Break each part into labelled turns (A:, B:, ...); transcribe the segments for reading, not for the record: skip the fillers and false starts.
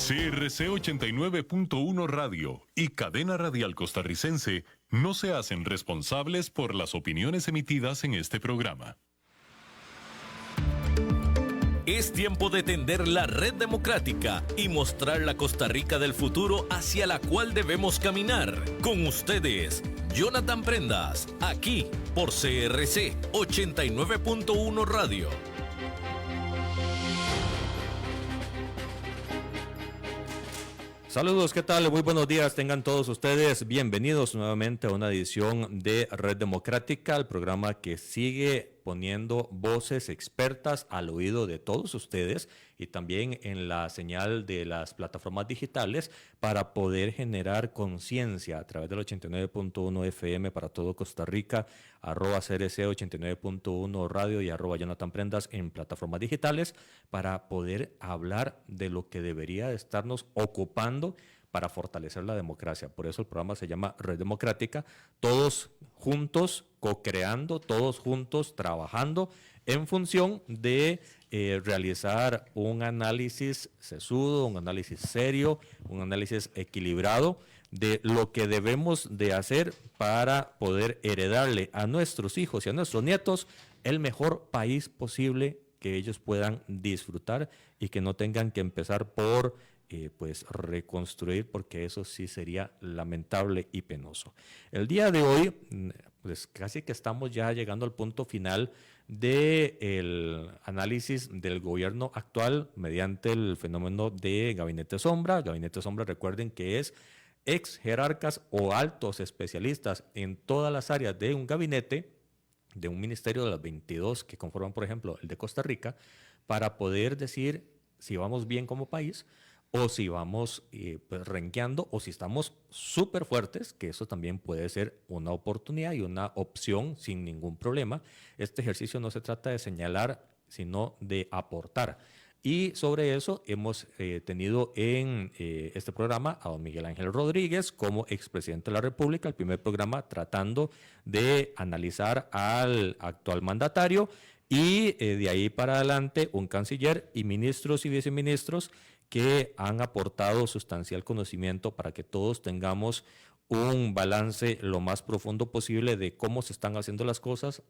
A: CRC 89.1 Radio y Cadena Radial Costarricense no se hacen responsables por las opiniones emitidas en este programa.
B: Es tiempo de tender la red democrática y mostrar la Costa Rica del futuro hacia la cual debemos caminar. Con ustedes, Jonathan Prendas, aquí por CRC 89.1 Radio.
C: Saludos, ¿qué tal? Muy buenos días, tengan todos ustedes bienvenidos nuevamente a una edición de Red Democrática, el programa que sigue poniendo voces expertas al oído de todos ustedes y también en la señal de las plataformas digitales para poder generar conciencia a través del 89.1 FM para todo Costa Rica, @CRC 89.1 Radio y @Jonathan Prendas en plataformas digitales para poder hablar de lo que debería estarnos ocupando para fortalecer la democracia. Por eso el programa se llama Red Democrática, todos juntos co-creando, todos juntos trabajando en función de realizar un análisis sesudo, un análisis serio, un análisis equilibrado de lo que debemos de hacer para poder heredarle a nuestros hijos y a nuestros nietos el mejor país posible que ellos puedan disfrutar y que no tengan que empezar por pues reconstruir, porque eso sí sería lamentable y penoso. El día de hoy, pues casi que estamos ya llegando al punto final del análisis del gobierno actual mediante el fenómeno de Gabinete Sombra. Gabinete Sombra, recuerden que es ex jerarcas o altos especialistas en todas las áreas de un gabinete, de un ministerio de las 22 que conforman, por ejemplo, el de Costa Rica, para poder decir si vamos bien como país o si vamos pues renqueando o si estamos súper fuertes, que eso también puede ser una oportunidad y una opción sin ningún problema. Este ejercicio no se trata de señalar, sino de aportar. Y sobre eso hemos tenido en este programa a don Miguel Ángel Rodríguez como expresidente de la República, el primer programa tratando de analizar al actual mandatario y de ahí para adelante un canciller y ministros y viceministros que han aportado sustancial conocimiento para que todos tengamos un balance lo más profundo posible de cómo se están haciendo las cosas,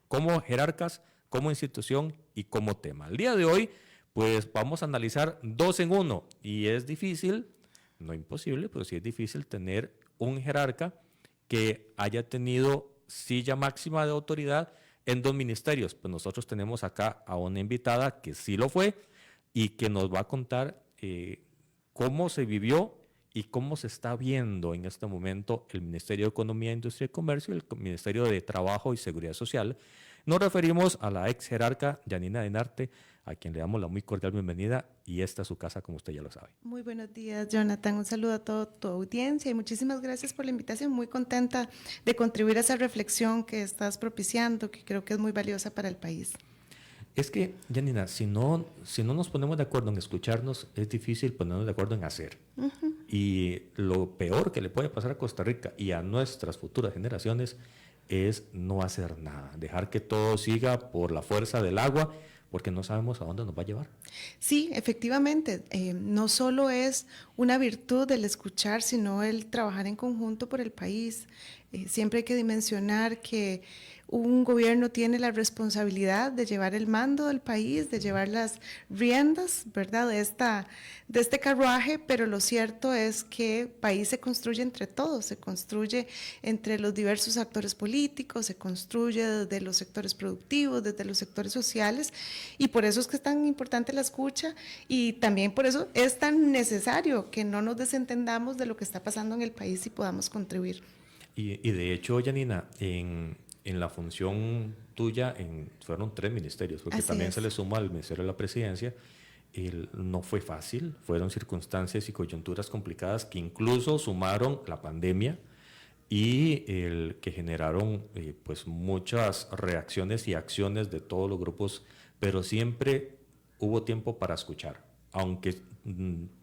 C: como jerarcas, como institución y como tema. El día de hoy, pues vamos a analizar dos en uno y es difícil, no imposible, pero sí es difícil tener un jerarca que haya tenido silla máxima de autoridad en dos ministerios. Pues nosotros tenemos acá a una invitada que sí lo fue y que nos va a contar cómo se vivió y cómo se está viendo en este momento el Ministerio de Economía, Industria y Comercio y el Ministerio de Trabajo y Seguridad Social. Nos referimos a la ex jerarca Yanina Dinarte, a quien le damos la muy cordial bienvenida, y esta es su casa, como usted ya lo sabe.
D: Muy buenos días, Jonathan. Un saludo a toda tu audiencia y muchísimas gracias por la invitación. Muy contenta de contribuir a esa reflexión que estás propiciando, que creo que es muy valiosa para el país.
C: Es que, Yanina, si no nos ponemos de acuerdo en escucharnos, es difícil ponernos de acuerdo en hacer. Y lo peor que le puede pasar a Costa Rica y a nuestras futuras generaciones es no hacer nada, dejar que todo siga por la fuerza del agua, porque no sabemos a dónde nos va a llevar.
D: Sí, efectivamente, no solo es una virtud el escuchar, sino el trabajar en conjunto por el país. Siempre hay que dimensionar que un gobierno tiene la responsabilidad de llevar el mando del país, de llevar las riendas, ¿verdad?, de este carruaje, pero lo cierto es que el país se construye entre todos, se construye entre los diversos actores políticos, se construye desde los sectores productivos, desde los sectores sociales, y por eso es que es tan importante la escucha y también por eso es tan necesario que no nos desentendamos de lo que está pasando en el país y podamos contribuir.
C: Y de hecho, Yanina, en la función tuya fueron 3 ministerios, porque
D: Así
C: también
D: es.
C: se le suma al Ministerio de la Presidencia. No fue fácil, fueron circunstancias y coyunturas complicadas que incluso sumaron la pandemia y que generaron pues muchas reacciones y acciones de todos los grupos, pero siempre hubo tiempo para escuchar. Aunque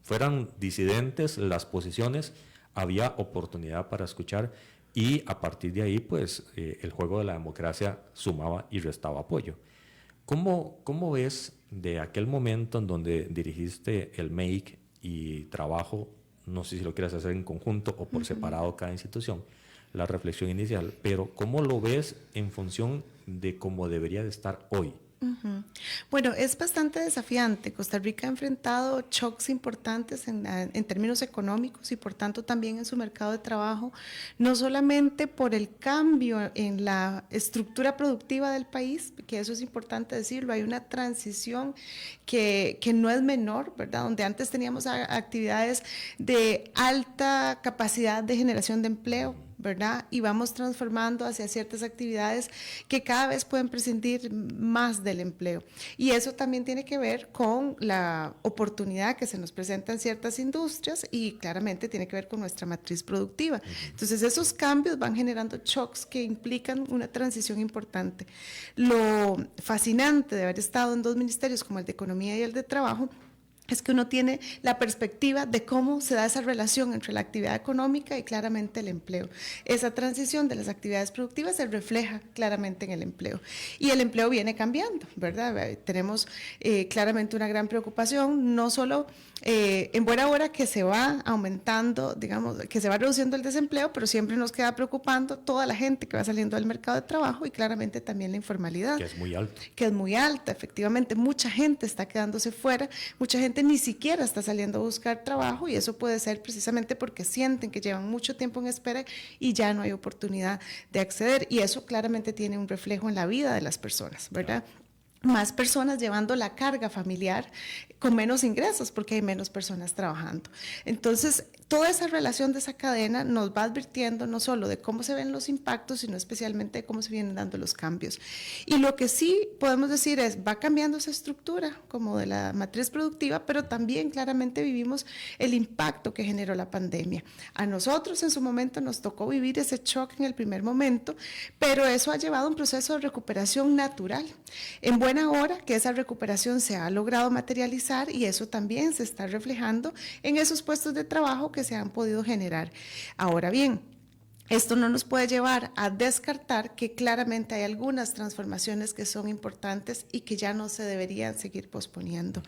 C: fueran disidentes las posiciones, había oportunidad para escuchar. Y a partir de ahí, pues, el juego de la democracia sumaba y restaba apoyo. ¿Cómo ves de aquel momento en donde dirigiste el MEIC y trabajo, no sé si lo quieres hacer en conjunto o por separado cada institución, la reflexión inicial, pero ¿cómo lo ves en función de cómo debería de estar hoy?
D: Bueno, es bastante desafiante. Costa Rica ha enfrentado shocks importantes en términos económicos y por tanto también en su mercado de trabajo, no solamente por el cambio en la estructura productiva del país, que eso es importante decirlo, hay una transición que no es menor, ¿verdad? Donde antes teníamos actividades de alta capacidad de generación de empleo, ¿verdad? Y vamos transformando hacia ciertas actividades que cada vez pueden prescindir más del empleo. Y eso también tiene que ver con la oportunidad que se nos presenta en ciertas industrias y claramente tiene que ver con nuestra matriz productiva. Entonces esos cambios van generando shocks que implican una transición importante. Lo fascinante de haber estado en dos ministerios como el de Economía y el de Trabajo es que uno tiene la perspectiva de cómo se da esa relación entre la actividad económica y claramente el empleo. Esa transición de las actividades productivas se refleja claramente en el empleo. Y el empleo viene cambiando, ¿verdad? Tenemos claramente una gran preocupación, no solo en buena hora que se va aumentando, digamos, que se va reduciendo el desempleo, pero siempre nos queda preocupando toda la gente que va saliendo del mercado de trabajo y claramente también la informalidad.
C: Que es muy alto.
D: Que es muy alta, efectivamente. Mucha gente está quedándose fuera, mucha gente ni siquiera está saliendo a buscar trabajo y eso puede ser precisamente porque sienten que llevan mucho tiempo en espera y ya no hay oportunidad de acceder y eso claramente tiene un reflejo en la vida de las personas, ¿verdad? Más personas llevando la carga familiar con menos ingresos porque hay menos personas trabajando. Entonces, toda esa relación de esa cadena nos va advirtiendo no solo de cómo se ven los impactos, sino especialmente de cómo se vienen dando los cambios. Y lo que sí podemos decir es, va cambiando esa estructura como de la matriz productiva, pero también claramente vivimos el impacto que generó la pandemia. A nosotros en su momento nos tocó vivir ese shock en el primer momento, pero eso ha llevado a un proceso de recuperación natural. En buena hora que esa recuperación se ha logrado materializar y eso también se está reflejando en esos puestos de trabajo que se han podido generar. Ahora bien, esto no nos puede llevar a descartar que claramente hay algunas transformaciones que son importantes y que ya no se deberían seguir posponiendo.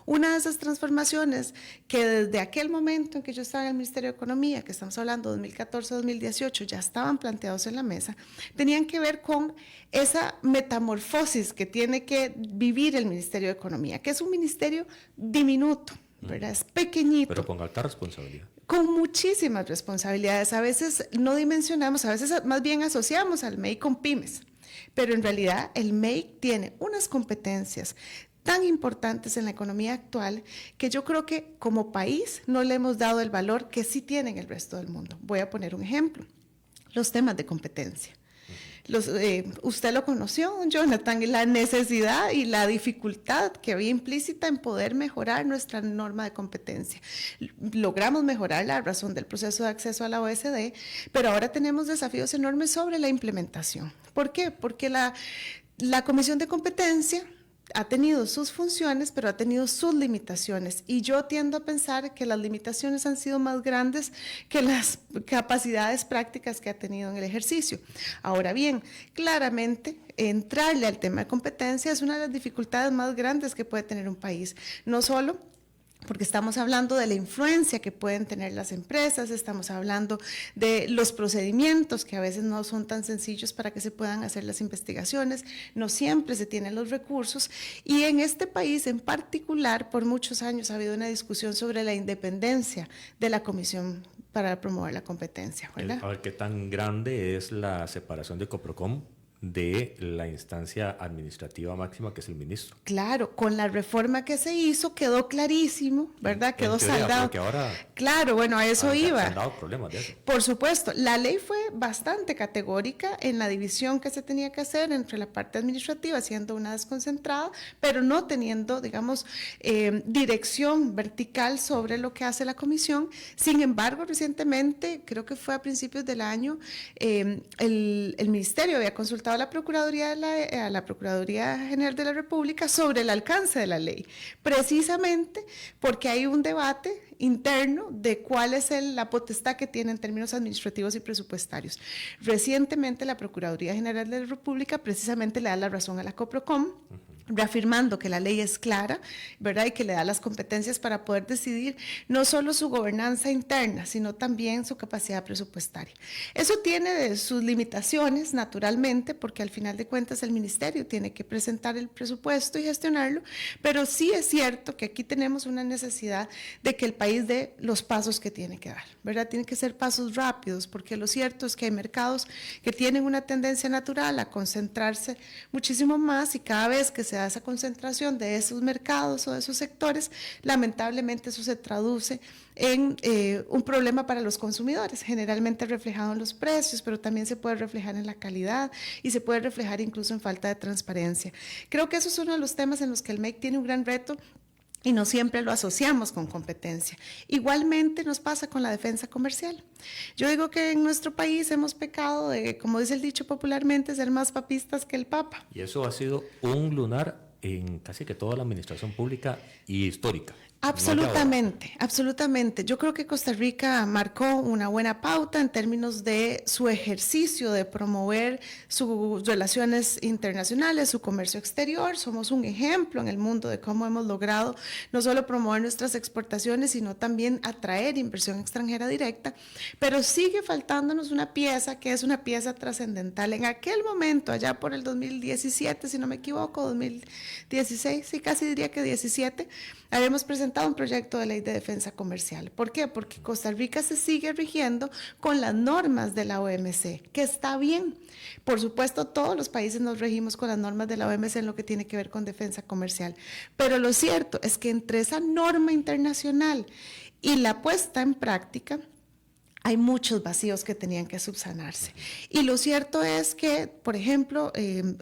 D: Una de esas transformaciones que desde aquel momento en que yo estaba en el Ministerio de Economía, que estamos hablando 2014-2018, ya estaban planteados en la mesa, tenían que ver con esa metamorfosis que tiene que vivir el Ministerio de Economía, que es un ministerio diminuto, ¿verdad? Es pequeñito.
C: Pero con alta responsabilidad.
D: Con muchísimas responsabilidades. A veces no dimensionamos, a veces más bien asociamos al MEI con pymes, pero en realidad el MEI tiene unas competencias tan importantes en la economía actual que yo creo que como país no le hemos dado el valor que sí tienen el resto del mundo. Voy a poner un ejemplo, los temas de competencia. Usted lo conoció, Jonathan, la necesidad y la dificultad que había implícita en poder mejorar nuestra norma de competencia. Logramos mejorarla a razón del proceso de acceso a la OECD, pero ahora tenemos desafíos enormes sobre la implementación. ¿Por qué? Porque la Comisión de Competencia ha tenido sus funciones, pero ha tenido sus limitaciones. Y yo tiendo a pensar que las limitaciones han sido más grandes que las capacidades prácticas que ha tenido en el ejercicio. Ahora bien, claramente, entrarle al tema de competencia es una de las dificultades más grandes que puede tener un país. No solo porque estamos hablando de la influencia que pueden tener las empresas, estamos hablando de los procedimientos que a veces no son tan sencillos para que se puedan hacer las investigaciones, no siempre se tienen los recursos y en este país en particular por muchos años ha habido una discusión sobre la independencia de la Comisión para promover la competencia, ¿verdad?
C: A ver, ¿qué tan grande es la separación de Coprocom de la instancia administrativa máxima que es el ministro?
D: Claro, con la reforma que se hizo quedó clarísimo, ¿verdad? Quedó saldado.
C: Ahora
D: claro, bueno, a eso iba.
C: Se han dado problemas de eso.
D: Por supuesto, la ley fue bastante categórica en la división que se tenía que hacer entre la parte administrativa, siendo una desconcentrada, pero no teniendo, digamos, dirección vertical sobre lo que hace la comisión. Sin embargo, recientemente, creo que fue a principios del año, el ministerio había consultado a la Procuraduría General de la República sobre el alcance de la ley, precisamente porque hay un debate interno de cuál es la potestad que tiene en términos administrativos y presupuestarios. Recientemente la Procuraduría General de la República precisamente le da la razón a la Coprocom reafirmando que la ley es clara, ¿verdad? Y que le da las competencias para poder decidir no solo su gobernanza interna, sino también su capacidad presupuestaria. Eso tiene sus limitaciones, naturalmente, porque al final de cuentas el ministerio tiene que presentar el presupuesto y gestionarlo, pero sí es cierto que aquí tenemos una necesidad de que el país dé los pasos que tiene que dar, ¿verdad? Tienen que ser pasos rápidos, porque lo cierto es que hay mercados que tienen una tendencia natural a concentrarse muchísimo más, y cada vez que se da esa concentración de esos mercados o de esos sectores, lamentablemente eso se traduce en un problema para los consumidores, generalmente reflejado en los precios, pero también se puede reflejar en la calidad y se puede reflejar incluso en falta de transparencia. Creo que eso es uno de los temas en los que el MEC tiene un gran reto, y no siempre lo asociamos con competencia. Igualmente nos pasa con la defensa comercial. Yo digo que en nuestro país hemos pecado de, como dice el dicho popularmente, ser más papistas que el Papa.
C: Y eso ha sido un lunar en casi que toda la administración pública y histórica.
D: Absolutamente, absolutamente. Yo creo que Costa Rica marcó una buena pauta en términos de su ejercicio de promover sus relaciones internacionales, su comercio exterior. Somos un ejemplo en el mundo de cómo hemos logrado no solo promover nuestras exportaciones, sino también atraer inversión extranjera directa, pero sigue faltándonos una pieza que es una pieza trascendental. En aquel momento, allá por el 2017, si no me equivoco, 2016, sí, casi diría que 17, habíamos presentado un proyecto de ley de defensa comercial. ¿Por qué? Porque Costa Rica se sigue rigiendo con las normas de la OMC, que está bien. Por supuesto, todos los países nos regimos con las normas de la OMC en lo que tiene que ver con defensa comercial. Pero lo cierto es que entre esa norma internacional y la puesta en práctica, hay muchos vacíos que tenían que subsanarse. Y lo cierto es que, por ejemplo,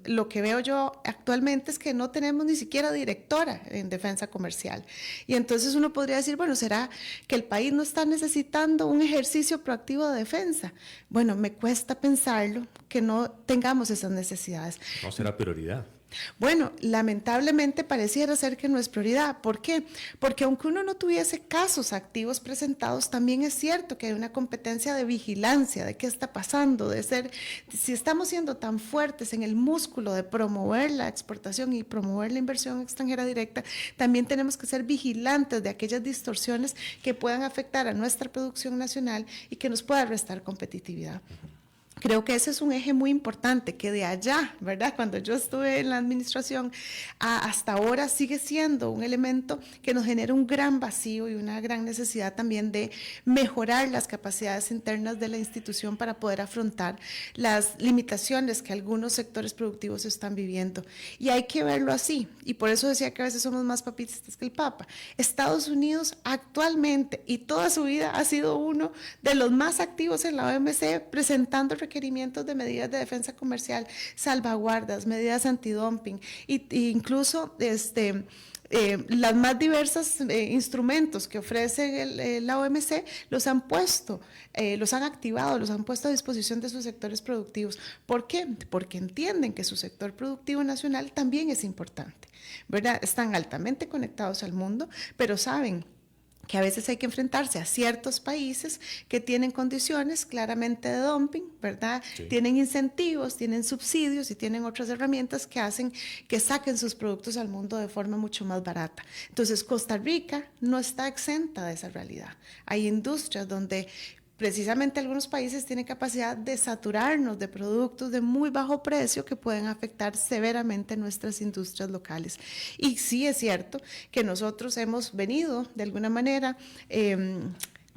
D: lo que veo yo actualmente es que no tenemos ni siquiera directora en defensa comercial. Y entonces uno podría decir, bueno, ¿será que el país no está necesitando un ejercicio proactivo de defensa? Bueno, me cuesta pensarlo, que no tengamos esas necesidades.
C: No será prioridad.
D: Bueno, lamentablemente pareciera ser que no es prioridad. ¿Por qué? Porque aunque uno no tuviese casos activos presentados, también es cierto que hay una competencia de vigilancia de qué está pasando, de ser, si estamos siendo tan fuertes en el músculo de promover la exportación y promover la inversión extranjera directa, también tenemos que ser vigilantes de aquellas distorsiones que puedan afectar a nuestra producción nacional y que nos pueda restar competitividad. Creo que ese es un eje muy importante, que de allá, ¿verdad? Cuando yo estuve en la administración, hasta ahora sigue siendo un elemento que nos genera un gran vacío y una gran necesidad también de mejorar las capacidades internas de la institución para poder afrontar las limitaciones que algunos sectores productivos están viviendo. Y hay que verlo así, y por eso decía que a veces somos más papistas que el Papa. Estados Unidos actualmente y toda su vida ha sido uno de los más activos en la OMC, presentando requerimientos de medidas de defensa comercial, salvaguardas, medidas antidumping, e incluso las más diversas instrumentos que ofrece la OMC los han puesto, los han activado, los han puesto a disposición de sus sectores productivos. ¿Por qué? Porque entienden que su sector productivo nacional también es importante, ¿verdad? Están altamente conectados al mundo, pero saben que a veces hay que enfrentarse a ciertos países que tienen condiciones claramente de dumping, ¿verdad? Sí. Tienen incentivos, tienen subsidios y tienen otras herramientas que hacen que saquen sus productos al mundo de forma mucho más barata. Entonces, Costa Rica no está exenta de esa realidad. Hay industrias donde precisamente algunos países tienen capacidad de saturarnos de productos de muy bajo precio que pueden afectar severamente nuestras industrias locales. Y sí es cierto que nosotros hemos venido de alguna manera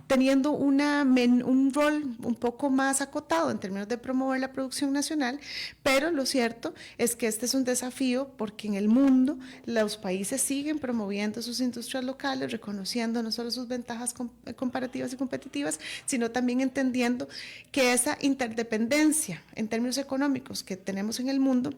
D: teniendo un rol un poco más acotado en términos de promover la producción nacional, pero lo cierto es que este es un desafío porque en el mundo los países siguen promoviendo sus industrias locales, reconociendo no solo sus ventajas comparativas y competitivas, sino también entendiendo que esa interdependencia en términos económicos que tenemos en el mundo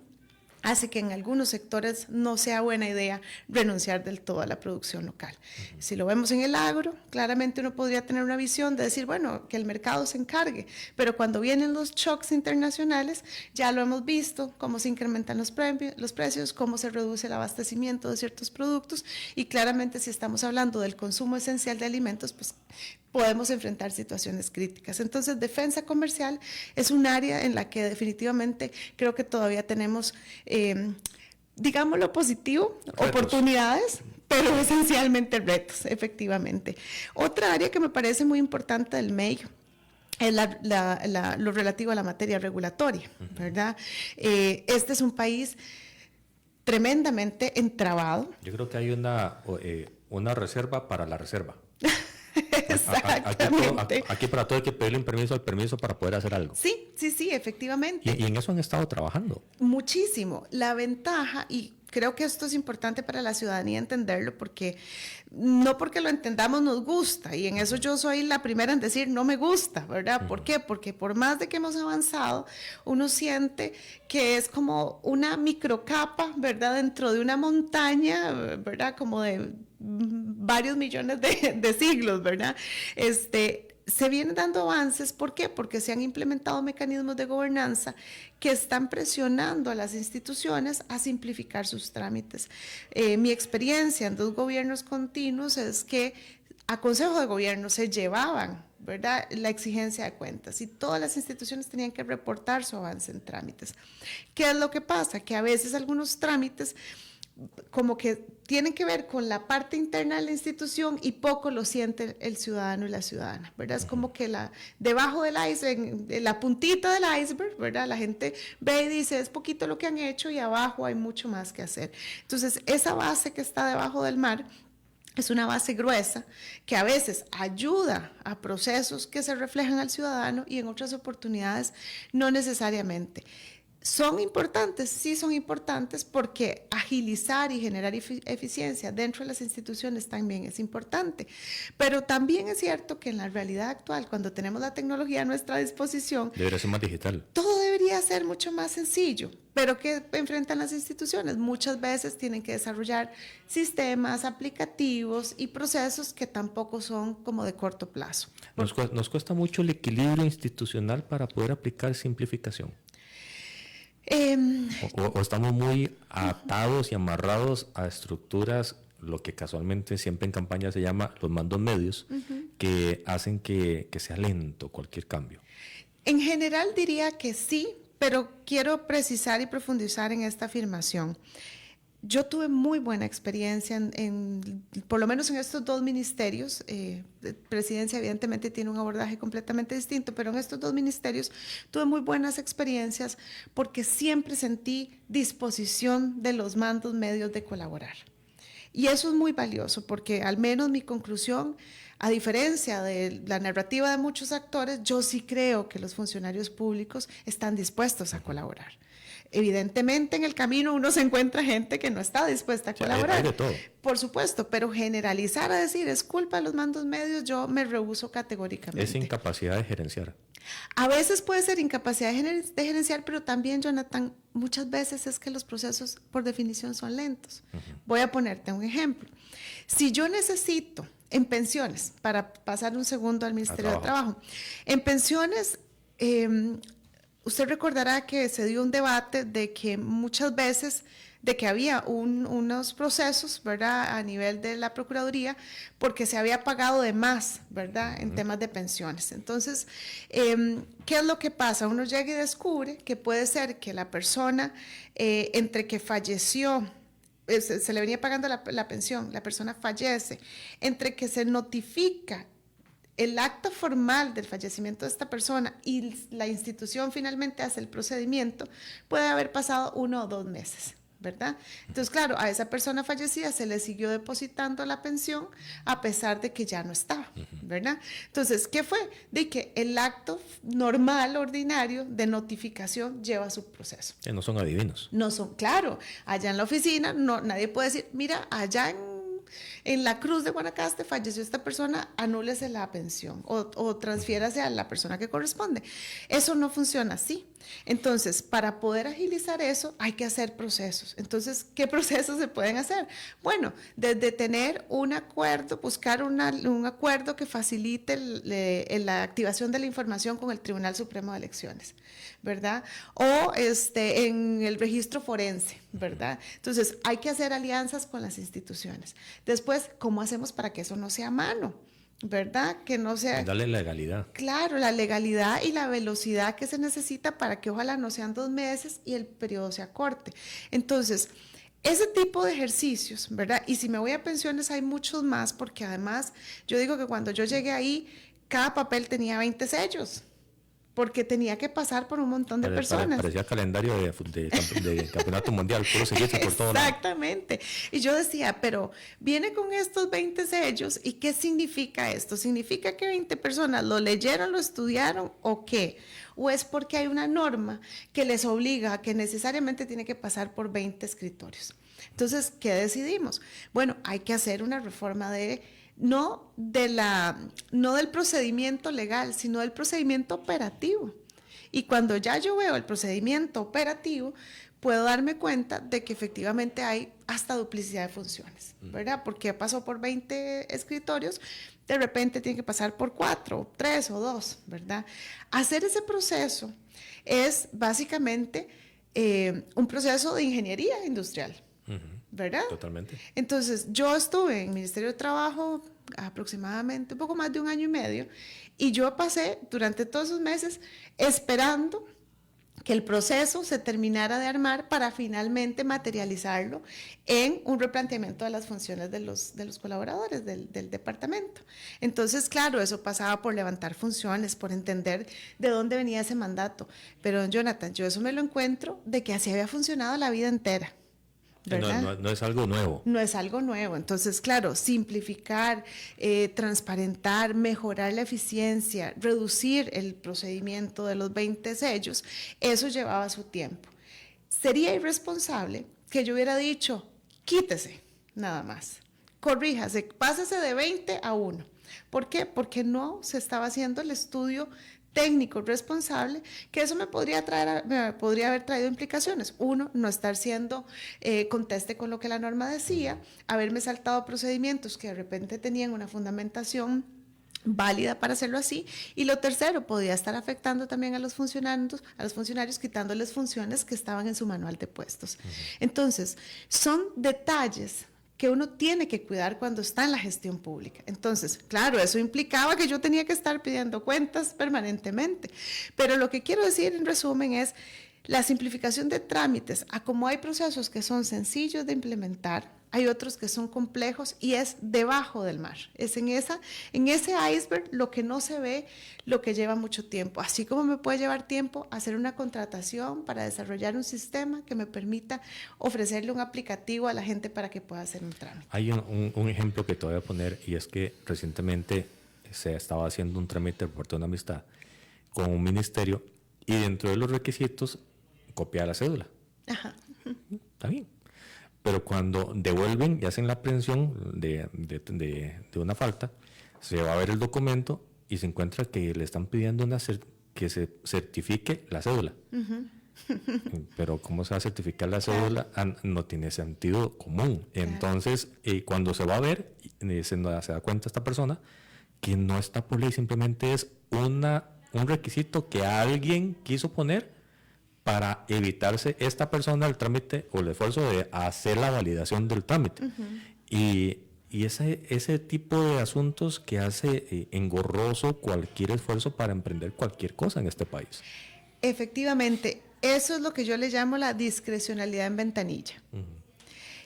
D: hace que en algunos sectores no sea buena idea renunciar del todo a la producción local. Si lo vemos en el agro, claramente uno podría tener una visión de decir, bueno, que el mercado se encargue, pero cuando vienen los shocks internacionales, ya lo hemos visto, cómo se incrementan los precios, cómo se reduce el abastecimiento de ciertos productos, y claramente si estamos hablando del consumo esencial de alimentos, pues podemos enfrentar situaciones críticas. Entonces, defensa comercial es un área en la que definitivamente creo que todavía tenemos digámoslo positivo,
C: Retos.
D: oportunidades, pero esencialmente retos, efectivamente. Otra área que me parece muy importante del medio es lo relativo a la materia regulatoria, ¿verdad? Este es un país tremendamente entrabado.
C: Yo creo que hay una reserva para la reserva.
D: Exactamente.
C: Aquí para todo hay que pedirle un permiso al permiso para poder hacer algo.
D: Sí, efectivamente.
C: Y en eso han estado trabajando.
D: Muchísimo. La ventaja, y creo que esto es importante para la ciudadanía entenderlo, porque no porque lo entendamos nos gusta, y en eso yo soy la primera en decir no me gusta, ¿verdad? ¿Por qué? Porque por más de que hemos avanzado, uno siente que es como una microcapa, ¿verdad? Dentro de una montaña, ¿verdad? Como de varios millones de siglos, ¿verdad? Se vienen dando avances, ¿por qué? Porque se han implementado mecanismos de gobernanza que están presionando a las instituciones a simplificar sus trámites. Mi experiencia en 2 gobiernos continuos es que a Consejo de Gobierno se llevaban, ¿verdad?, la exigencia de cuentas y todas las instituciones tenían que reportar su avance en trámites. ¿Qué es lo que pasa? Que a veces algunos trámites como que tienen que ver con la parte interna de la institución y poco lo siente el ciudadano y la ciudadana, ¿verdad? Es como que debajo del iceberg, la puntita del iceberg, ¿verdad? La gente ve y dice, es poquito lo que han hecho y abajo hay mucho más que hacer. Entonces, esa base que está debajo del mar es una base gruesa que a veces ayuda a procesos que se reflejan al ciudadano y en otras oportunidades no necesariamente. ¿Son importantes? Sí, son importantes porque agilizar y generar eficiencia dentro de las instituciones también es importante. Pero también es cierto que en la realidad actual, cuando tenemos la tecnología a nuestra disposición,
C: Debería ser más digital.
D: todo debería ser mucho más sencillo. Pero ¿qué enfrentan las instituciones? Muchas veces tienen que desarrollar sistemas, aplicativos y procesos que tampoco son como de corto plazo.
C: Nos cuesta mucho el equilibrio institucional para poder aplicar simplificación. O estamos muy atados y amarrados a estructuras, lo que casualmente siempre en campaña se llama los mandos medios, que hacen que sea lento cualquier cambio.
D: En general diría que sí, pero quiero precisar y profundizar en esta afirmación. Yo tuve muy buena experiencia por lo menos en estos 2 ministerios. Presidencia evidentemente tiene un abordaje completamente distinto, pero en estos 2 ministerios tuve muy buenas experiencias porque siempre sentí disposición de los mandos medios de colaborar. Y eso es muy valioso porque al menos mi conclusión, a diferencia de la narrativa de muchos actores, yo sí creo que los funcionarios públicos están dispuestos a colaborar. Evidentemente en el camino uno se encuentra gente que no está dispuesta a colaborar.
C: Hay de todo.
D: Por supuesto, pero generalizar a decir es culpa de los mandos medios, yo me rehúso categóricamente.
C: Es incapacidad de gerenciar.
D: A veces puede ser incapacidad de gerenciar, pero también, Jonathan, muchas veces es que los procesos por definición son lentos. Voy a ponerte un ejemplo. Si yo necesito en pensiones, para pasar un segundo al Ministerio de Trabajo, en pensiones... usted recordará que se dio un debate de que muchas veces, de que había unos procesos, ¿verdad?, a nivel de la Procuraduría, porque se había pagado de más, ¿verdad?, en temas de pensiones. Entonces, ¿qué es lo que pasa? Uno llega y descubre que puede ser que la persona, entre que falleció, se le venía pagando la pensión, la persona fallece, entre que se notifica el acto formal del fallecimiento de esta persona y la institución finalmente hace el procedimiento, puede haber pasado 1 o 2 meses, ¿verdad? Entonces, claro, a esa persona fallecida se le siguió depositando la pensión a pesar de que ya no estaba, ¿verdad? Entonces, ¿qué fue? De que el acto normal, ordinario, de notificación lleva su proceso.
C: No son adivinos.
D: No son, claro, allá en la oficina nadie puede decir, mira, allá en la Cruz de Guanacaste falleció esta persona, anúlese la pensión o transfiérase a la persona que corresponde. Eso no funciona así. Entonces, para poder agilizar eso, hay que hacer procesos. Entonces, ¿qué procesos se pueden hacer? Bueno, desde tener un acuerdo, buscar un acuerdo que facilite la activación de la información con el Tribunal Supremo de Elecciones, ¿verdad? O en el registro forense, ¿verdad? Entonces, hay que hacer alianzas con las instituciones. Después, ¿cómo hacemos para que eso no sea a mano? ¿Verdad? Que no sea...
C: Darle legalidad.
D: Claro, la legalidad y la velocidad que se necesita para que ojalá no sean 2 meses y el periodo se acorte. Entonces, ese tipo de ejercicios, ¿verdad? Y si me voy a pensiones hay muchos más, porque además yo digo que cuando yo llegué ahí, cada papel tenía 20 sellos, porque tenía que pasar por un montón de personas.
C: Parecía calendario de campeonato mundial, puro seguirse por todo lado.
D: Exactamente. Y yo decía, pero viene con estos 20 sellos, ¿y qué significa esto? ¿Significa que 20 personas lo leyeron, lo estudiaron o qué? ¿O es porque hay una norma que les obliga a que necesariamente tiene que pasar por 20 escritorios? Entonces, ¿qué decidimos? Bueno, hay que hacer una reforma no del procedimiento legal, sino del procedimiento operativo. Y cuando ya yo veo el procedimiento operativo, puedo darme cuenta de que efectivamente hay hasta duplicidad de funciones, ¿verdad? Porque pasó por 20 escritorios, de repente tiene que pasar por 4, 3 o 2, ¿verdad? Hacer ese proceso es básicamente un proceso de ingeniería industrial. ¿Verdad?
C: Totalmente.
D: Entonces, yo estuve en el Ministerio de Trabajo aproximadamente un poco más de 1 año y medio y yo pasé durante todos esos meses esperando que el proceso se terminara de armar para finalmente materializarlo en un replanteamiento de las funciones de los colaboradores del departamento. Entonces, claro, eso pasaba por levantar funciones, por entender de dónde venía ese mandato. Pero, don Jonathan, yo eso me lo encuentro de que así había funcionado la vida entera.
C: No es algo nuevo.
D: No es algo nuevo. Entonces, claro, simplificar, transparentar, mejorar la eficiencia, reducir el procedimiento de los 20 sellos, eso llevaba su tiempo. Sería irresponsable que yo hubiera dicho, quítese, nada más. Corríjase, pásese de 20 a 1. ¿Por qué? Porque no se estaba haciendo el estudio técnico responsable, que eso me podría haber traído implicaciones. Uno, no estar siendo conteste con lo que la norma decía, haberme saltado procedimientos que de repente tenían una fundamentación válida para hacerlo así, y lo tercero, podía estar afectando también a los funcionarios quitándoles funciones que estaban en su manual de puestos. Entonces, son detalles que uno tiene que cuidar cuando está en la gestión pública. Entonces, claro, eso implicaba que yo tenía que estar pidiendo cuentas permanentemente, pero lo que quiero decir en resumen es la simplificación de trámites, a como hay procesos que son sencillos de implementar, hay otros que son complejos y es debajo del mar, es en ese iceberg lo que no se ve, lo que lleva mucho tiempo, así como me puede llevar tiempo hacer una contratación para desarrollar un sistema que me permita ofrecerle un aplicativo a la gente para que pueda hacer un trámite.
C: Hay un ejemplo que te voy a poner y es que recientemente se estaba haciendo un trámite por parte de una amistad con un ministerio y dentro de los requisitos copiar la cédula.
D: Ajá.
C: Está bien. Pero cuando devuelven y hacen la aprehensión de una falta, se va a ver el documento y se encuentra que le están pidiendo que se certifique la cédula. Pero ¿cómo se va a certificar la cédula? No tiene sentido común. Entonces, cuando se va a ver, se da cuenta esta persona que no está por ley, simplemente es un requisito que alguien quiso poner para evitarse esta persona el trámite o el esfuerzo de hacer la validación del trámite. Y ese tipo de asuntos que hace engorroso cualquier esfuerzo para emprender cualquier cosa en este país.
D: Efectivamente, eso es lo que yo le llamo la discrecionalidad en ventanilla.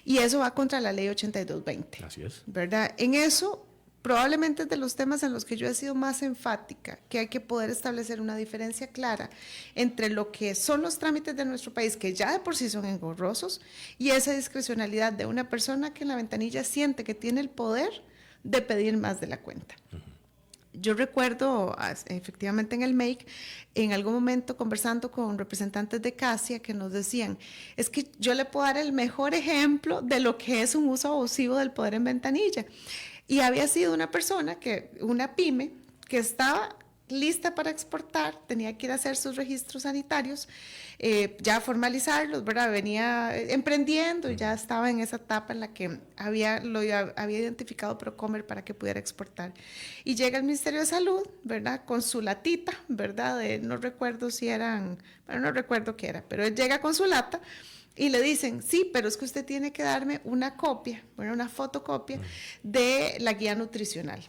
D: Y eso va contra la ley 8220.
C: Así es.
D: ¿Verdad? En eso, probablemente es de los temas en los que yo he sido más enfática, que hay que poder establecer una diferencia clara entre lo que son los trámites de nuestro país, que ya de por sí son engorrosos, y esa discrecionalidad de una persona que en la ventanilla siente que tiene el poder de pedir más de la cuenta. Yo recuerdo, efectivamente en el MAKE, en algún momento conversando con representantes de CASIA que nos decían, es que yo le puedo dar el mejor ejemplo de lo que es un uso abusivo del poder en ventanilla. Y había sido una pyme, que estaba lista para exportar, tenía que ir a hacer sus registros sanitarios, ya formalizarlos, ¿verdad? Venía emprendiendo y ya estaba en esa etapa en la que había identificado Procomer para que pudiera exportar. Y llega el Ministerio de Salud, ¿verdad? Con su latita, ¿verdad? No recuerdo qué era, pero él llega con su lata. Y le dicen, sí, pero es que usted tiene que darme una copia, una fotocopia de la guía nutricional.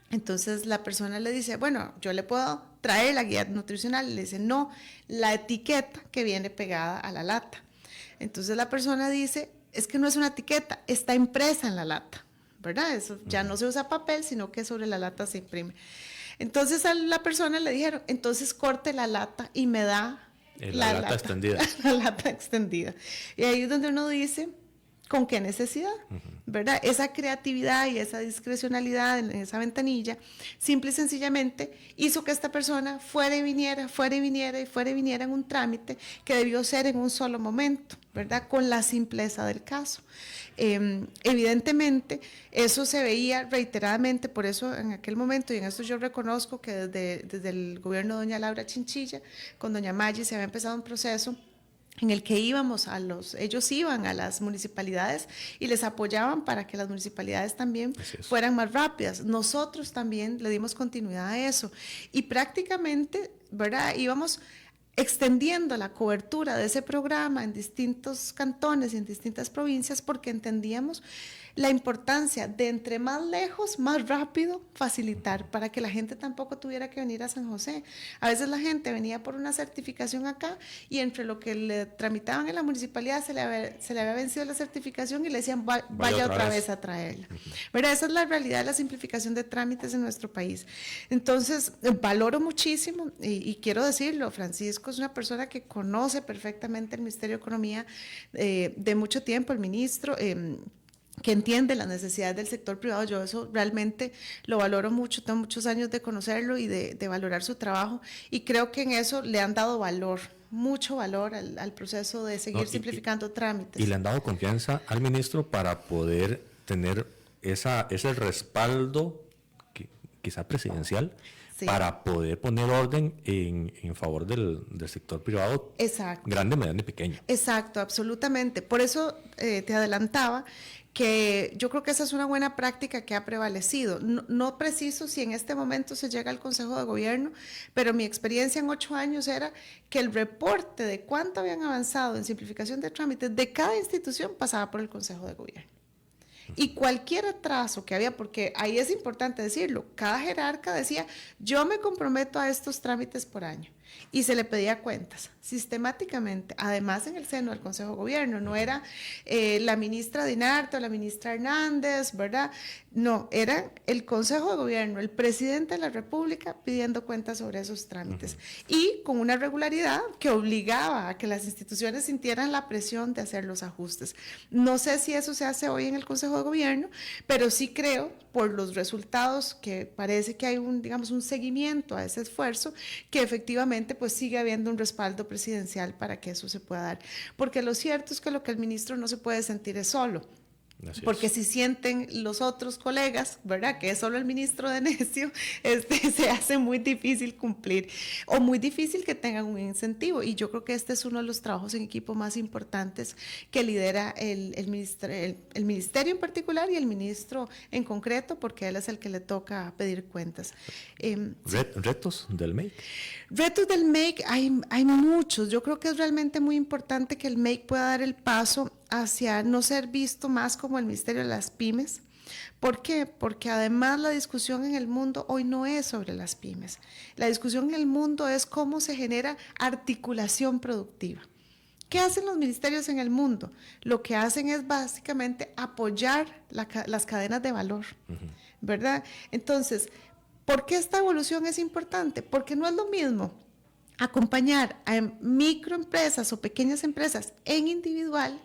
D: Entonces la persona le dice, bueno, yo le puedo traer la guía nutricional. Le dice, no, la etiqueta que viene pegada a la lata. Entonces la persona dice, es que no es una etiqueta, está impresa en la lata, ¿verdad? Eso ya no se usa papel, sino que sobre la lata se imprime. Entonces a la persona le dijeron, entonces corte la lata y me da
C: la lata extendida.
D: La lata extendida. Y ahí es donde uno dice, ¿con qué necesidad? ¿Verdad? Esa creatividad y esa discrecionalidad en esa ventanilla, simple y sencillamente hizo que esta persona fuera y viniera en un trámite que debió ser en un solo momento, ¿verdad? Con la simpleza del caso. Evidentemente, eso se veía reiteradamente, por eso en aquel momento, y en esto yo reconozco que desde el gobierno de doña Laura Chinchilla, con doña Maggi se había empezado un proceso en el que ellos iban a las municipalidades y les apoyaban para que las municipalidades también fueran más rápidas. Nosotros también le dimos continuidad a eso y prácticamente, ¿verdad?, íbamos extendiendo la cobertura de ese programa en distintos cantones y en distintas provincias porque entendíamos la importancia de entre más lejos, más rápido facilitar para que la gente tampoco tuviera que venir a San José. A veces la gente venía por una certificación acá y entre lo que le tramitaban en la municipalidad se le había vencido la certificación y le decían vaya otra vez a traerla. ¿Verdad? Esa es la realidad de la simplificación de trámites en nuestro país. Entonces, valoro muchísimo y quiero decirlo, Francisco es una persona que conoce perfectamente el Ministerio de Economía de mucho tiempo, el ministro, que entiende las necesidades del sector privado. Yo eso realmente lo valoro mucho, tengo muchos años de conocerlo y de valorar su trabajo y creo que en eso le han dado valor, mucho valor al proceso de seguir simplificando trámites.
C: Y le han dado confianza al ministro para poder tener ese respaldo, quizá presidencial, sí, para poder poner orden en favor del sector privado.
D: Exacto.
C: Grande, mediano y pequeño.
D: Exacto, absolutamente. Por eso te adelantaba que yo creo que esa es una buena práctica que ha prevalecido. No preciso si en este momento se llega al Consejo de Gobierno, pero mi experiencia en 8 años era que el reporte de cuánto habían avanzado en simplificación de trámites de cada institución pasaba por el Consejo de Gobierno. Y cualquier atraso que había, porque ahí es importante decirlo, cada jerarca decía, yo me comprometo a estos trámites por año. Y se le pedía cuentas sistemáticamente, además en el seno del Consejo de Gobierno, no era la ministra Dinarte o la ministra Hernández, ¿verdad? No, era el Consejo de Gobierno, el presidente de la República pidiendo cuentas sobre esos trámites y con una regularidad que obligaba a que las instituciones sintieran la presión de hacer los ajustes. No sé si eso se hace hoy en el Consejo de Gobierno, pero sí creo, por los resultados, que parece que hay un seguimiento a ese esfuerzo, que efectivamente pues sigue habiendo un respaldo presidencial para que eso se pueda dar. Porque lo cierto es que lo que el ministro no se puede sentir es solo. Porque si sienten los otros colegas, ¿verdad?, que es solo el ministro de necio, se hace muy difícil cumplir o muy difícil que tengan un incentivo. Y yo creo que este es uno de los trabajos en equipo más importantes que lidera el ministerio en particular y el ministro en concreto, porque él es el que le toca pedir cuentas.
C: ¿Retos del MEIC?
D: Retos del MEIC hay muchos. Yo creo que es realmente muy importante que el MEIC pueda dar el paso hacia no ser visto más como el Ministerio de las Pymes. ¿Por qué? Porque además la discusión en el mundo hoy no es sobre las pymes. La discusión en el mundo es cómo se genera articulación productiva. ¿Qué hacen los ministerios en el mundo? Lo que hacen es básicamente apoyar las cadenas de valor, ¿verdad? Entonces, ¿por qué esta evolución es importante? Porque no es lo mismo acompañar a microempresas o pequeñas empresas en individual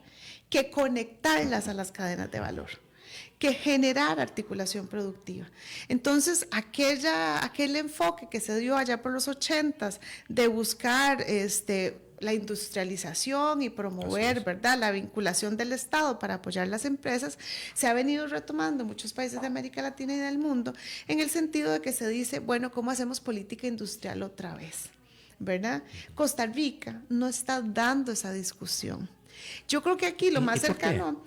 D: que conectarlas a las cadenas de valor, que generar articulación productiva. Entonces, aquel enfoque que se dio allá por los 80s de buscar la industrialización y promover, ¿verdad?, la vinculación del Estado para apoyar las empresas, se ha venido retomando en muchos países de América Latina y del mundo, en el sentido de que se dice, bueno, ¿cómo hacemos política industrial otra vez?, ¿verdad? Costa Rica no está dando esa discusión. Yo creo que aquí lo más cercano,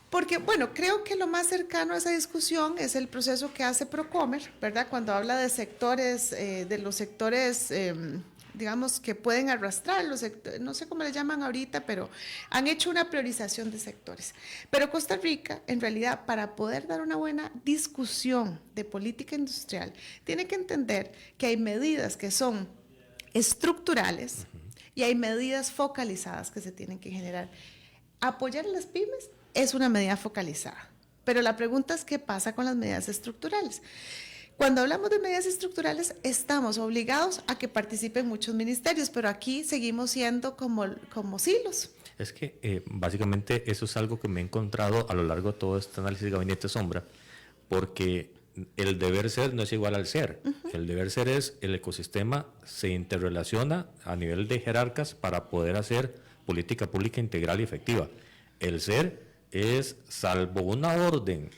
D: porque bueno, creo que lo más cercano a esa discusión es el proceso que hace Procomer, ¿verdad? Cuando habla de sectores, de los sectores, digamos, que pueden arrastrar los sectores, no sé cómo le llaman ahorita, pero han hecho una priorización de sectores. Pero Costa Rica, en realidad, para poder dar una buena discusión de política industrial, tiene que entender que hay medidas que son estructurales y hay medidas focalizadas que se tienen que generar. Apoyar a las pymes es una medida focalizada. Pero la pregunta es, ¿qué pasa con las medidas estructurales? Cuando hablamos de medidas estructurales, estamos obligados a que participen muchos ministerios, pero aquí seguimos siendo como silos.
C: Es que básicamente eso es algo que me he encontrado a lo largo de todo este análisis de Gabinete Sombra, porque el deber ser no es igual al ser. El deber ser es el ecosistema se interrelaciona a nivel de jerarcas para poder hacer política pública integral y efectiva. El ser es, salvo una orden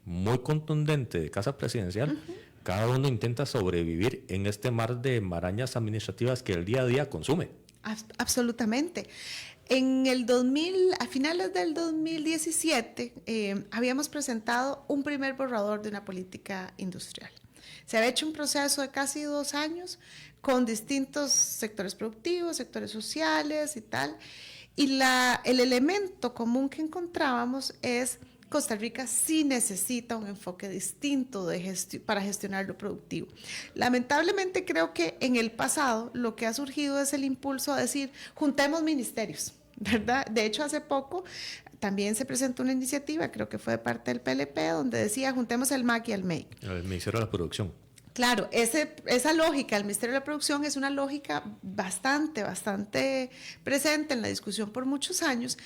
C: muy contundente de Casa Presidencial, cada uno intenta sobrevivir en este mar de marañas administrativas que el día a día consume.
D: Absolutamente. A finales del 2017, habíamos presentado un primer borrador de una política industrial. Se había hecho un proceso de casi 2 años con distintos sectores productivos, sectores sociales y tal. Y el elemento común que encontrábamos es Costa Rica sí necesita un enfoque distinto para gestionar lo productivo. Lamentablemente creo que en el pasado lo que ha surgido es el impulso a decir, juntemos ministerios, ¿verdad? De hecho, hace poco también se presentó una iniciativa, creo que fue de parte del PLP, donde decía, juntemos el MAC y el MEIC.
C: El Ministerio de la Producción.
D: Claro, esa lógica del Ministerio de la Producción es una lógica bastante presente en la discusión por muchos años,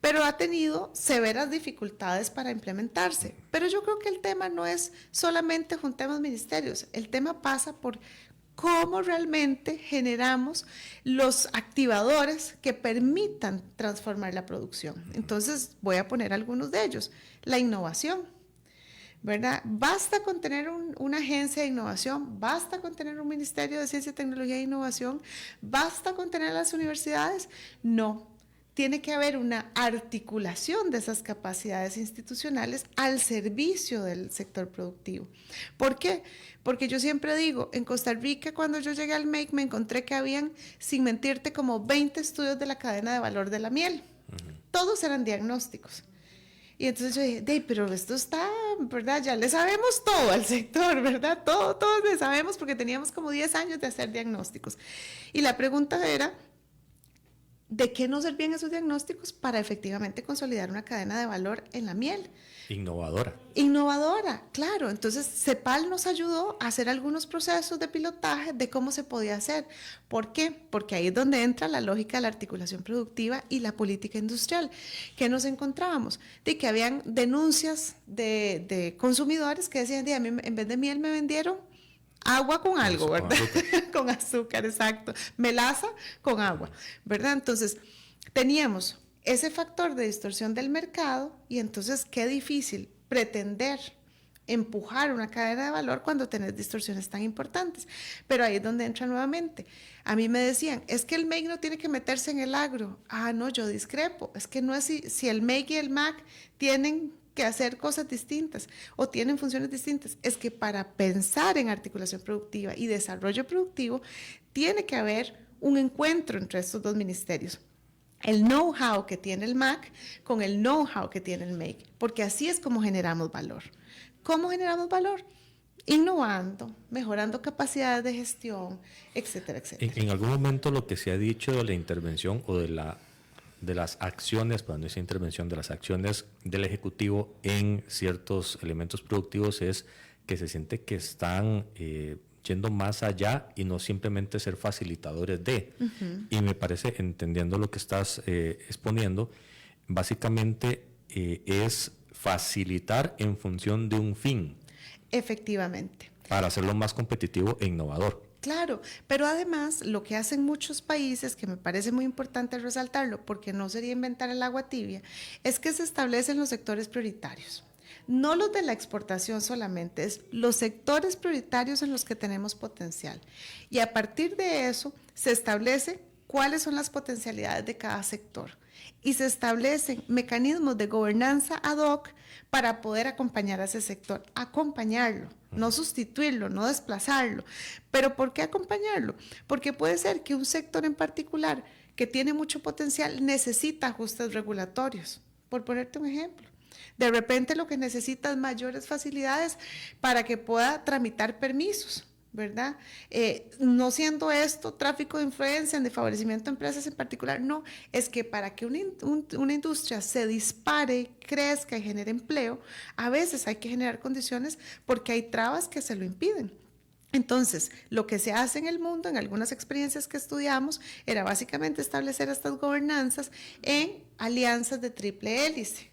D: pero ha tenido severas dificultades para implementarse. Pero yo creo que el tema no es solamente juntemos ministerios, el tema pasa por cómo realmente generamos los activadores que permitan transformar la producción. Entonces, voy a poner algunos de ellos. La innovación. ¿Verdad? Basta con tener una agencia de innovación, basta con tener un Ministerio de Ciencia, Tecnología e Innovación, basta con tener las universidades. No, tiene que haber una articulación de esas capacidades institucionales al servicio del sector productivo. ¿Por qué? Porque yo siempre digo, en Costa Rica cuando yo llegué al MEIC me encontré que habían, sin mentirte, como 20 estudios de la cadena de valor de la miel. Todos eran diagnósticos. Y entonces yo dije, pero esto está, ¿verdad? Ya le sabemos todo al sector, ¿verdad? Todos le sabemos porque teníamos como 10 años de hacer diagnósticos. Y la pregunta era, ¿de qué nos servían esos diagnósticos para efectivamente consolidar una cadena de valor en la miel? Innovadora, claro. Entonces, CEPAL nos ayudó a hacer algunos procesos de pilotaje de cómo se podía hacer. ¿Por qué? Porque ahí es donde entra la lógica de la articulación productiva y la política industrial. ¿Qué nos encontrábamos? De que habían denuncias de consumidores que decían, a mí en vez de miel me vendieron agua con algo, ¿verdad? Con azúcar, exacto. Melaza con agua, ¿verdad? Entonces, teníamos ese factor de distorsión del mercado y entonces qué difícil pretender empujar una cadena de valor cuando tenés distorsiones tan importantes. Pero ahí es donde entra nuevamente. A mí me decían, es que el MEIC no tiene que meterse en el agro. No, yo discrepo. Es que no es si el MEIC y el MAC tienen que hacer cosas distintas o tienen funciones distintas. Es que para pensar en articulación productiva y desarrollo productivo, tiene que haber un encuentro entre estos dos ministerios. El know-how que tiene el MAC con el know-how que tiene el MEIC, porque así es como generamos valor. ¿Cómo generamos valor? Innovando, mejorando capacidades de gestión, etcétera, etcétera.
C: En algún momento lo que se ha dicho de la intervención o de las acciones, para no decir intervención, de las acciones del Ejecutivo en ciertos elementos productivos es que se siente que están yendo más allá y no simplemente ser facilitadores de. Y me parece, entendiendo lo que estás exponiendo, básicamente es facilitar en función de un fin.
D: Efectivamente.
C: Para hacerlo más competitivo e innovador.
D: Claro, pero además lo que hacen muchos países, que me parece muy importante resaltarlo, porque no sería inventar el agua tibia, es que se establecen los sectores prioritarios. No los de la exportación solamente, es los sectores prioritarios en los que tenemos potencial. Y a partir de eso se establece cuáles son las potencialidades de cada sector. Y se establecen mecanismos de gobernanza ad hoc para poder acompañar a ese sector, acompañarlo, no sustituirlo, no desplazarlo. ¿Pero por qué acompañarlo? Porque puede ser que un sector en particular que tiene mucho potencial necesita ajustes regulatorios, por ponerte un ejemplo. De repente lo que necesita es mayores facilidades para que pueda tramitar permisos, ¿verdad? No siendo esto tráfico de influencia, de favorecimiento a empresas en particular, no, es que para que una industria se dispare, crezca y genere empleo, a veces hay que generar condiciones porque hay trabas que se lo impiden. Entonces, lo que se hace en el mundo, en algunas experiencias que estudiamos, era básicamente establecer estas gobernanzas en alianzas de triple hélice,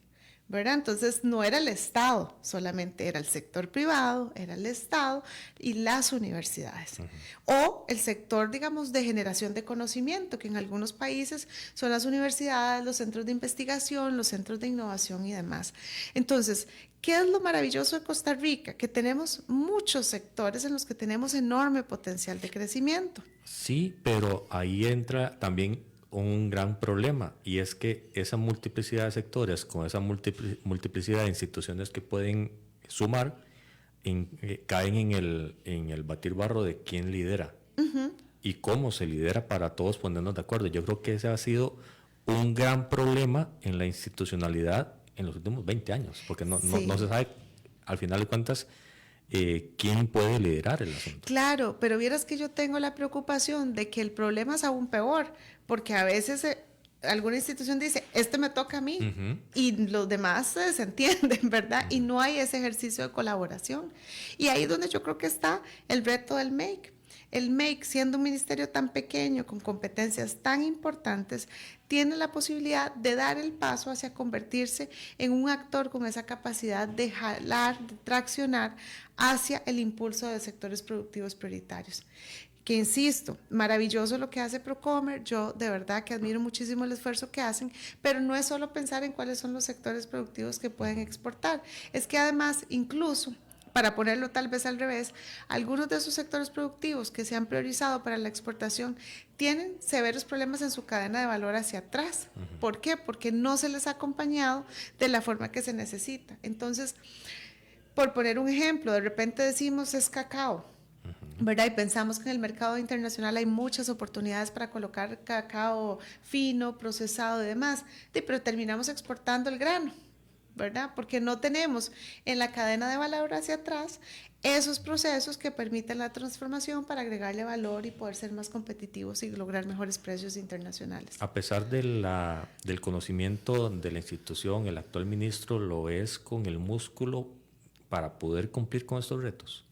D: ¿verdad? Entonces, no era el Estado solamente, era el sector privado, era el Estado y las universidades. O el sector, digamos, de generación de conocimiento, que en algunos países son las universidades, los centros de investigación, los centros de innovación y demás. Entonces, ¿qué es lo maravilloso de Costa Rica? Que tenemos muchos sectores en los que tenemos enorme potencial de crecimiento.
C: Sí, pero ahí entra también un gran problema, y es que esa multiplicidad de sectores, con esa multiplicidad de instituciones que pueden sumar, caen en el batir barro de quién lidera y cómo se lidera para todos ponernos de acuerdo. Yo creo que ese ha sido un gran problema en la institucionalidad en los últimos 20 años, porque no se sabe, al final de cuentas, quién puede liderar el asunto.
D: Claro, pero vieras que yo tengo la preocupación de que el problema es aún peor, porque a veces alguna institución dice, me toca a mí, y los demás se desentienden, ¿verdad? Y no hay ese ejercicio de colaboración. Y ahí es donde yo creo que está el reto del MAKE. El MAKE, siendo un ministerio tan pequeño, con competencias tan importantes, tiene la posibilidad de dar el paso hacia convertirse en un actor con esa capacidad de jalar, de traccionar hacia el impulso de sectores productivos prioritarios. Que insisto, maravilloso lo que hace Procomer, yo de verdad que admiro muchísimo el esfuerzo que hacen, pero no es solo pensar en cuáles son los sectores productivos que pueden exportar, es que además incluso, para ponerlo tal vez al revés, algunos de esos sectores productivos que se han priorizado para la exportación tienen severos problemas en su cadena de valor hacia atrás. ¿Por qué? Porque no se les ha acompañado de la forma que se necesita. Entonces, por poner un ejemplo, de repente decimos es cacao, ¿verdad? Y pensamos que en el mercado internacional hay muchas oportunidades para colocar cacao fino, procesado y demás, pero terminamos exportando el grano, ¿verdad? Porque no tenemos en la cadena de valor hacia atrás esos procesos que permiten la transformación para agregarle valor y poder ser más competitivos y lograr mejores precios internacionales.
C: A pesar del conocimiento de la institución, el actual ministro lo es con el músculo para poder cumplir con estos retos.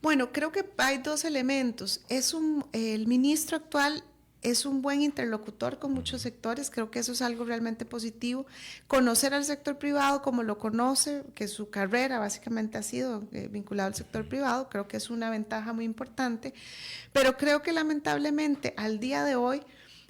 D: Bueno, creo que hay dos elementos. El ministro actual es un buen interlocutor con muchos sectores, creo que eso es algo realmente positivo. Conocer al sector privado como lo conoce, que su carrera básicamente ha sido vinculada al sector privado, creo que es una ventaja muy importante, pero creo que lamentablemente al día de hoy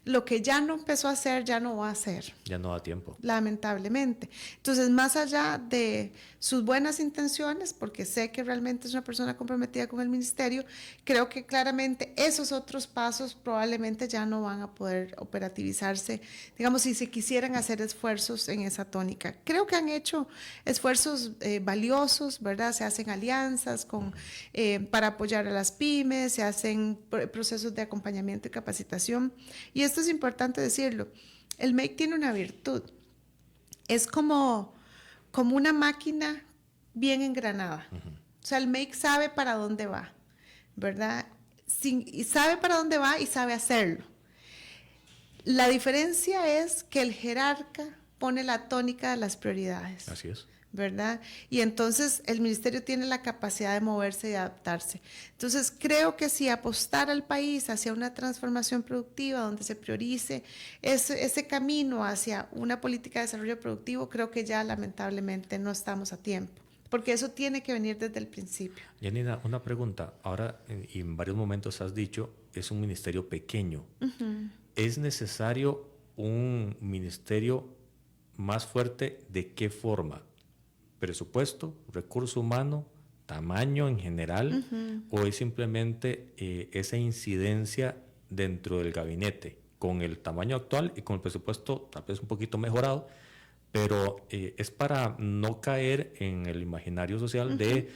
D: lo que ya no empezó a hacer, ya no va a hacer.
C: Ya no da tiempo.
D: Lamentablemente. Entonces, más allá de sus buenas intenciones, porque sé que realmente es una persona comprometida con el ministerio, creo que claramente esos otros pasos probablemente ya no van a poder operativizarse, digamos, si se quisieran hacer esfuerzos en esa tónica. Creo que han hecho esfuerzos valiosos, ¿verdad? Se hacen alianzas para apoyar a las pymes, se hacen procesos de acompañamiento y capacitación. Y esto es importante decirlo, el MAKE tiene una virtud, es como una máquina bien engranada. O sea, el MAKE sabe para dónde va, ¿verdad? Y sabe para dónde va y sabe hacerlo. La diferencia es que el jerarca pone la tónica de las prioridades.
C: Así es.
D: ¿Verdad? Y entonces el ministerio tiene la capacidad de moverse y adaptarse. Entonces creo que si apostar al país hacia una transformación productiva donde se priorice ese camino hacia una política de desarrollo productivo, creo que ya lamentablemente no estamos a tiempo, porque eso tiene que venir desde el principio.
C: Janina, una pregunta. Ahora, en varios momentos has dicho, es un ministerio pequeño. ¿Es necesario un ministerio más fuerte? ¿De qué forma? ¿Presupuesto, recurso humano, tamaño en general, o es simplemente esa incidencia dentro del gabinete con el tamaño actual y con el presupuesto tal vez un poquito mejorado, pero es para no caer en el imaginario social de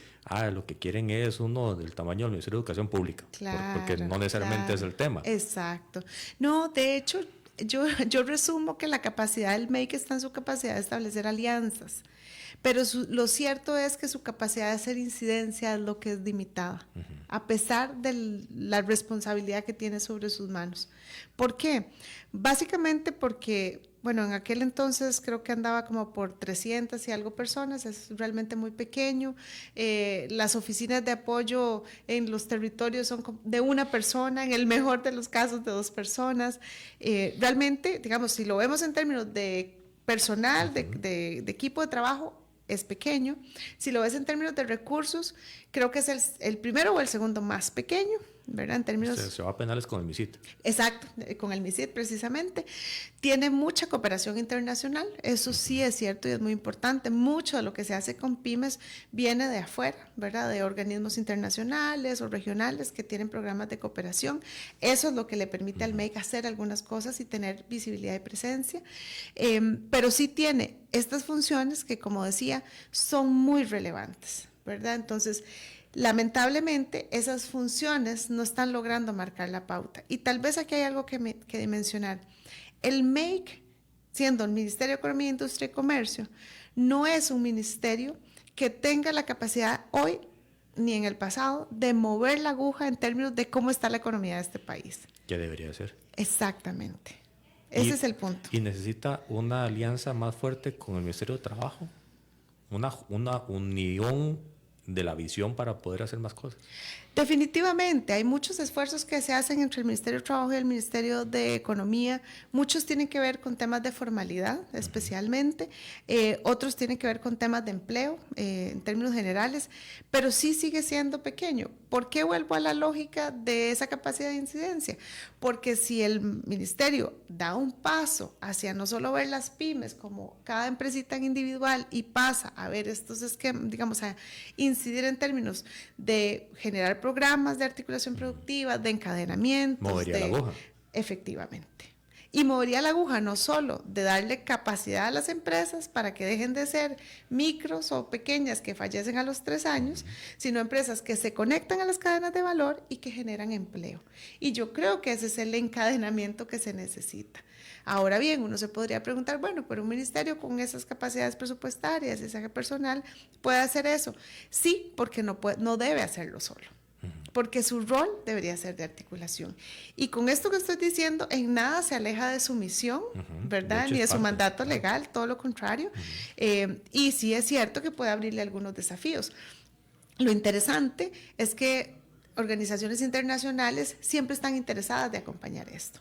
C: lo que quieren es uno del tamaño del Ministerio de Educación Pública, porque no necesariamente es el tema.
D: Exacto. No, de hecho, yo resumo que la capacidad del MEIC está en su capacidad de establecer alianzas, pero lo cierto es que su capacidad de hacer incidencia es lo que es limitada, a pesar de la responsabilidad que tiene sobre sus manos. ¿Por qué? Básicamente porque, bueno, en aquel entonces creo que andaba como por 300 y algo personas, es realmente muy pequeño. Las oficinas de apoyo en los territorios son de una persona, en el mejor de los casos de 2 personas. Realmente, digamos, si lo vemos en términos de personal, de equipo de trabajo, es pequeño. Si lo ves en términos de recursos, creo que es el primero o el segundo más pequeño, ¿verdad? En términos...
C: Se va a penales con el MISIT.
D: Exacto, con el MISIT precisamente. Tiene mucha cooperación internacional, eso sí es cierto y es muy importante. Mucho de lo que se hace con pymes viene de afuera, ¿verdad? De organismos internacionales o regionales que tienen programas de cooperación. Eso es lo que le permite al MEIC hacer algunas cosas y tener visibilidad y presencia. Pero sí tiene estas funciones que, como decía, son muy relevantes, ¿verdad? Entonces, lamentablemente, esas funciones no están logrando marcar la pauta. Y tal vez aquí hay algo que mencionar. El MEIC, siendo el Ministerio de Economía, Industria y Comercio, no es un ministerio que tenga la capacidad hoy, ni en el pasado, de mover la aguja en términos de cómo está la economía de este país.
C: ¿Qué debería ser?
D: Exactamente. Ese es el punto.
C: ¿Y necesita una alianza más fuerte con el Ministerio de Trabajo? Una unión de la visión para poder hacer más cosas.
D: Definitivamente, hay muchos esfuerzos que se hacen entre el Ministerio de Trabajo y el Ministerio de Economía. Muchos tienen que ver con temas de formalidad, especialmente. Otros tienen que ver con temas de empleo, en términos generales, pero sí sigue siendo pequeño. ¿Por qué vuelvo a la lógica de esa capacidad de incidencia? Porque si el Ministerio da un paso hacia no solo ver las pymes como cada empresita individual y pasa a ver estos esquemas, digamos, a incidir en términos de generar programas de articulación productiva, de encadenamiento.
C: Movería la aguja.
D: Efectivamente. Y movería la aguja no solo de darle capacidad a las empresas para que dejen de ser micros o pequeñas que fallecen a los 3 años, sino empresas que se conectan a las cadenas de valor y que generan empleo. Y yo creo que ese es el encadenamiento que se necesita. Ahora bien, uno se podría preguntar, bueno, pero un ministerio con esas capacidades presupuestarias, ese personal, ¿puede hacer eso? Sí, porque no debe hacerlo solo. Porque su rol debería ser de articulación. Y con esto que estoy diciendo, en nada se aleja de su misión, ¿verdad? Ni de su mandato legal, todo lo contrario. Y sí es cierto que puede abrirle algunos desafíos. Lo interesante es que organizaciones internacionales siempre están interesadas de acompañar esto.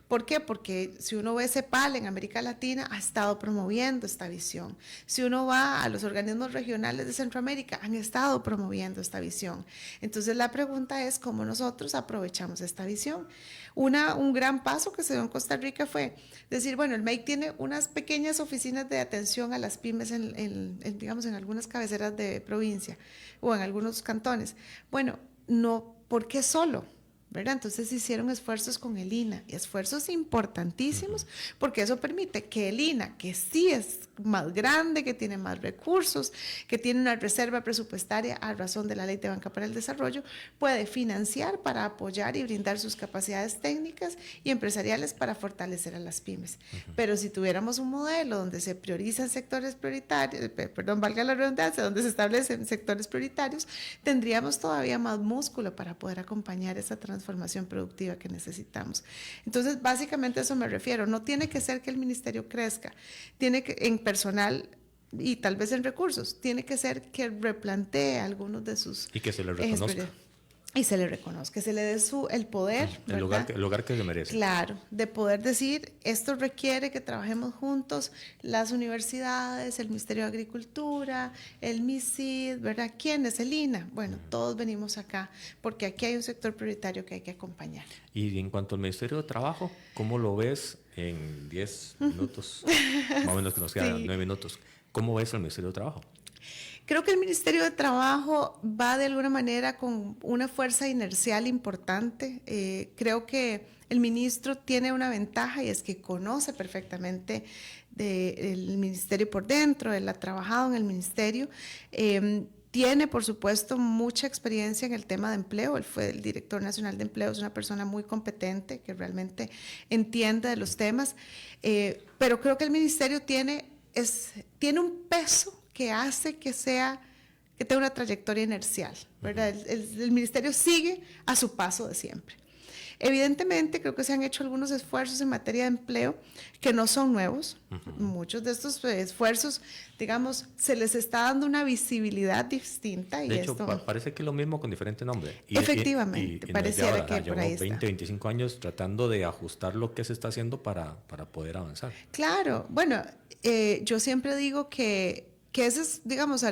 D: ¿Por qué? Porque si uno ve CEPAL en América Latina, ha estado promoviendo esta visión. Si uno va a los organismos regionales de Centroamérica, han estado promoviendo esta visión. Entonces la pregunta es cómo nosotros aprovechamos esta visión. Un gran paso que se dio en Costa Rica fue decir, bueno, el MEIC tiene unas pequeñas oficinas de atención a las pymes digamos, en algunas cabeceras de provincia o en algunos cantones. Bueno, no, ¿por qué solo? ¿Verdad? Entonces hicieron esfuerzos con el INA, esfuerzos importantísimos, porque eso permite que el INA, que sí es más grande, que tiene más recursos, que tiene una reserva presupuestaria a razón de la Ley de Banca para el Desarrollo, puede financiar para apoyar y brindar sus capacidades técnicas y empresariales para fortalecer a las pymes. Pero si tuviéramos un modelo donde se priorizan sectores prioritarios, valga la redundancia, donde se establecen sectores prioritarios, tendríamos todavía más músculo para poder acompañar esa transformación productiva que necesitamos. Entonces, básicamente a eso me refiero. No tiene que ser que el ministerio crezca, tiene que, en personal y tal vez en recursos, tiene que ser que replantee algunos de sus...
C: Y que se le reconozca.
D: Y se le reconozca, que se le dé el poder,
C: el lugar que se merece.
D: Claro, de poder decir, esto requiere que trabajemos juntos las universidades, el Ministerio de Agricultura, el MISID, ¿verdad? ¿Quién es el INA? Bueno, todos venimos acá, porque aquí hay un sector prioritario que hay que acompañar.
C: Y en cuanto al Ministerio de Trabajo, ¿cómo lo ves en 10 minutos? Más o menos que nos quedan 9 minutos. ¿Cómo ves el Ministerio de Trabajo?
D: Creo que el Ministerio de Trabajo va de alguna manera con una fuerza inercial importante. Creo que el ministro tiene una ventaja y es que conoce perfectamente del ministerio por dentro, él ha trabajado en el ministerio. Tiene, por supuesto, mucha experiencia en el tema de empleo. Él fue el director nacional de empleo, es una persona muy competente que realmente entiende de los temas, pero creo que el ministerio tiene un peso que hace que tenga una trayectoria inercial, ¿verdad? El ministerio sigue a su paso de siempre. Evidentemente, creo que se han hecho algunos esfuerzos en materia de empleo que no son nuevos. Muchos de estos esfuerzos, digamos, se les está dando una visibilidad distinta.
C: De hecho, parece que es lo mismo con diferente nombre.
D: Efectivamente,
C: y
D: pareciera
C: ahora,
D: que por ahí está.
C: 20, 25 años tratando de ajustar lo que se está haciendo para poder avanzar.
D: Claro, bueno, yo siempre digo que esa es, digamos,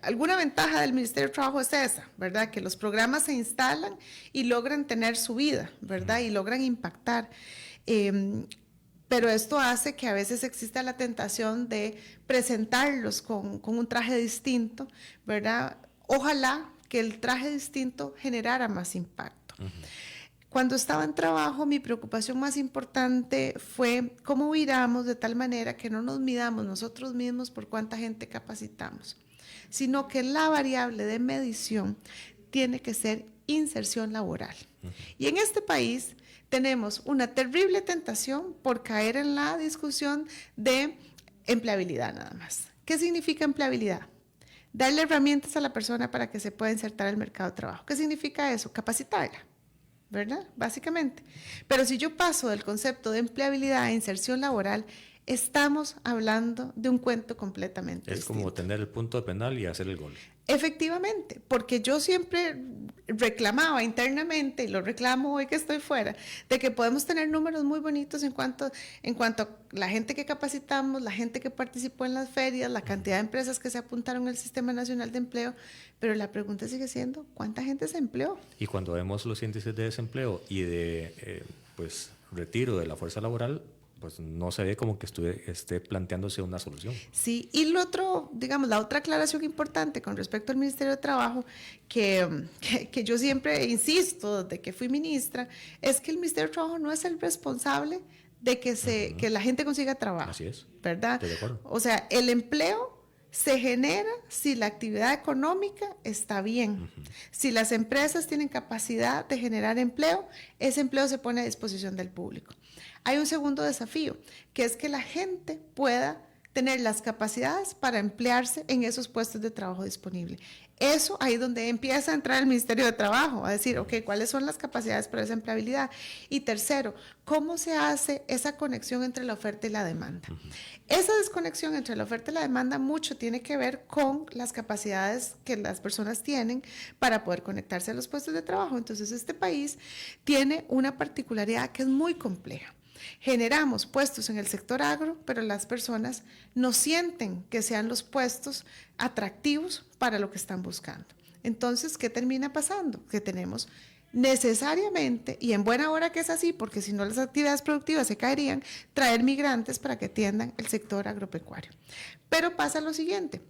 D: alguna ventaja del Ministerio de Trabajo es esa, ¿verdad? Que los programas se instalan y logran tener su vida, ¿verdad? Y logran impactar. Pero esto hace que a veces exista la tentación de presentarlos con un traje distinto, ¿verdad? Ojalá que el traje distinto generara más impacto. Cuando estaba en trabajo, mi preocupación más importante fue cómo viramos de tal manera que no nos midamos nosotros mismos por cuánta gente capacitamos, sino que la variable de medición tiene que ser inserción laboral. Y en este país tenemos una terrible tentación por caer en la discusión de empleabilidad nada más. ¿Qué significa empleabilidad? Darle herramientas a la persona para que se pueda insertar al mercado de trabajo. ¿Qué significa eso? Capacitarla, ¿verdad? Básicamente. Pero si yo paso del concepto de empleabilidad a inserción laboral, estamos hablando de un cuento completamente distinto.
C: Es como tener el punto de penal y hacer el gol.
D: Efectivamente, porque yo siempre reclamaba internamente, y lo reclamo hoy que estoy fuera, de que podemos tener números muy bonitos en cuanto a la gente que capacitamos, la gente que participó en las ferias, la cantidad de empresas que se apuntaron al Sistema Nacional de Empleo, pero la pregunta sigue siendo, ¿cuánta gente se empleó?
C: Y cuando vemos los índices de desempleo y de retiro de la fuerza laboral, pues no se ve como que esté planteándose una solución.
D: Sí, y lo otro, digamos, la otra aclaración importante con respecto al Ministerio de Trabajo, que yo siempre insisto desde que fui ministra, es que el Ministerio de Trabajo no es el responsable de que la gente consiga trabajo.
C: Así es.
D: ¿Verdad?
C: Estoy de acuerdo.
D: O sea, el empleo se genera si la actividad económica está bien. Si las empresas tienen capacidad de generar empleo, ese empleo se pone a disposición del público. Hay un segundo desafío, que es que la gente pueda tener las capacidades para emplearse en esos puestos de trabajo disponibles. Eso ahí es donde empieza a entrar el Ministerio de Trabajo, a decir, ok, ¿cuáles son las capacidades para esa empleabilidad? Y tercero, ¿cómo se hace esa conexión entre la oferta y la demanda? Esa desconexión entre la oferta y la demanda mucho tiene que ver con las capacidades que las personas tienen para poder conectarse a los puestos de trabajo. Entonces, este país tiene una particularidad que es muy compleja. Generamos puestos en el sector agro, pero las personas no sienten que sean los puestos atractivos para lo que están buscando. Entonces, ¿qué termina pasando? Que tenemos necesariamente, y en buena hora que es así, porque si no las actividades productivas se caerían, traer migrantes para que atiendan el sector agropecuario. Pero pasa lo siguiente,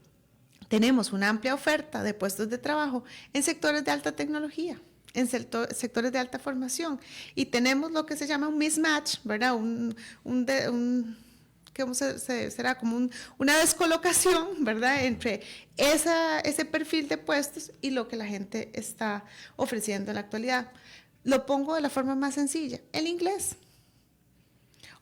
D: tenemos una amplia oferta de puestos de trabajo en sectores de alta tecnología, en sectores de alta formación, y tenemos lo que se llama un mismatch, ¿verdad? ¿Cómo será? Como una descolocación, ¿verdad? Entre ese perfil de puestos y lo que la gente está ofreciendo en la actualidad. Lo pongo de la forma más sencilla, el inglés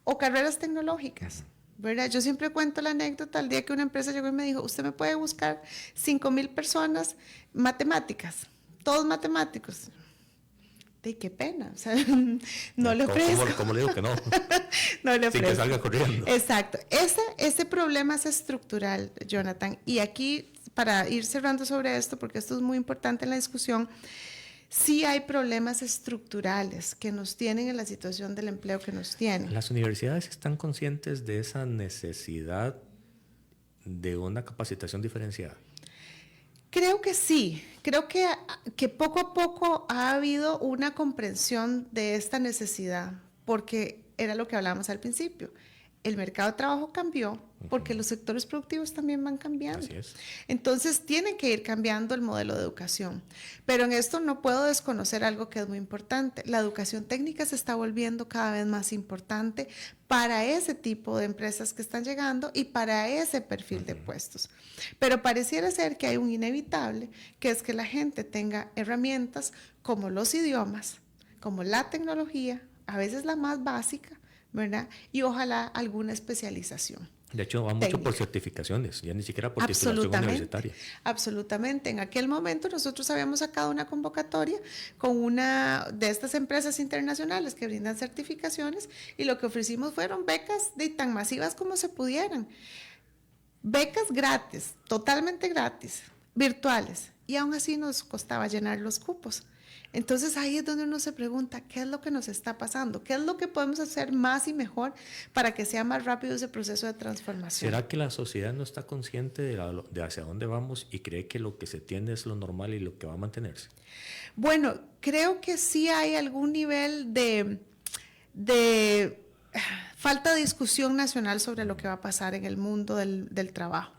D: o carreras tecnológicas, ¿verdad? Yo siempre cuento la anécdota el día que una empresa llegó y me dijo, usted me puede buscar 5,000 personas matemáticas, todos matemáticos. De qué pena, o sea, no le ofrezco.
C: ¿Cómo le digo que no?
D: No le ofrezco.
C: Sin que salga corriendo.
D: Exacto. Ese problema es estructural, Jonathan. Y aquí, para ir cerrando sobre esto, porque esto es muy importante en la discusión, sí hay problemas estructurales que nos tienen en la situación del empleo que nos tienen.
C: ¿Las universidades están conscientes de esa necesidad de una capacitación diferenciada?
D: Creo que sí, creo que poco a poco ha habido una comprensión de esta necesidad, porque era lo que hablábamos al principio. el mercado de trabajo cambió porque los sectores productivos también van cambiando.
C: Así es.
D: Entonces tiene que ir cambiando el modelo de educación. Pero en esto no puedo desconocer algo que es muy importante. La educación técnica se está volviendo cada vez más importante para ese tipo de empresas que están llegando y para ese perfil de puestos. Pero pareciera ser que hay un inevitable, que es que la gente tenga herramientas como los idiomas, como la tecnología, a veces la más básica, ¿verdad? Y ojalá alguna especialización.
C: De hecho, va mucho por certificaciones, ya ni siquiera por titulación universitaria.
D: Absolutamente. En aquel momento nosotros habíamos sacado una convocatoria con una de estas empresas internacionales que brindan certificaciones y lo que ofrecimos fueron becas tan masivas como se pudieran. Becas gratis, totalmente gratis, virtuales. Y aún así nos costaba llenar los cupos. Entonces ahí es donde uno se pregunta, ¿qué es lo que nos está pasando? ¿Qué es lo que podemos hacer más y mejor para que sea más rápido ese proceso de transformación?
C: ¿Será que la sociedad no está consciente de hacia dónde vamos y cree que lo que se tiene es lo normal y lo que va a mantenerse?
D: Bueno, creo que sí hay algún nivel de falta de discusión nacional sobre lo que va a pasar en el mundo del trabajo.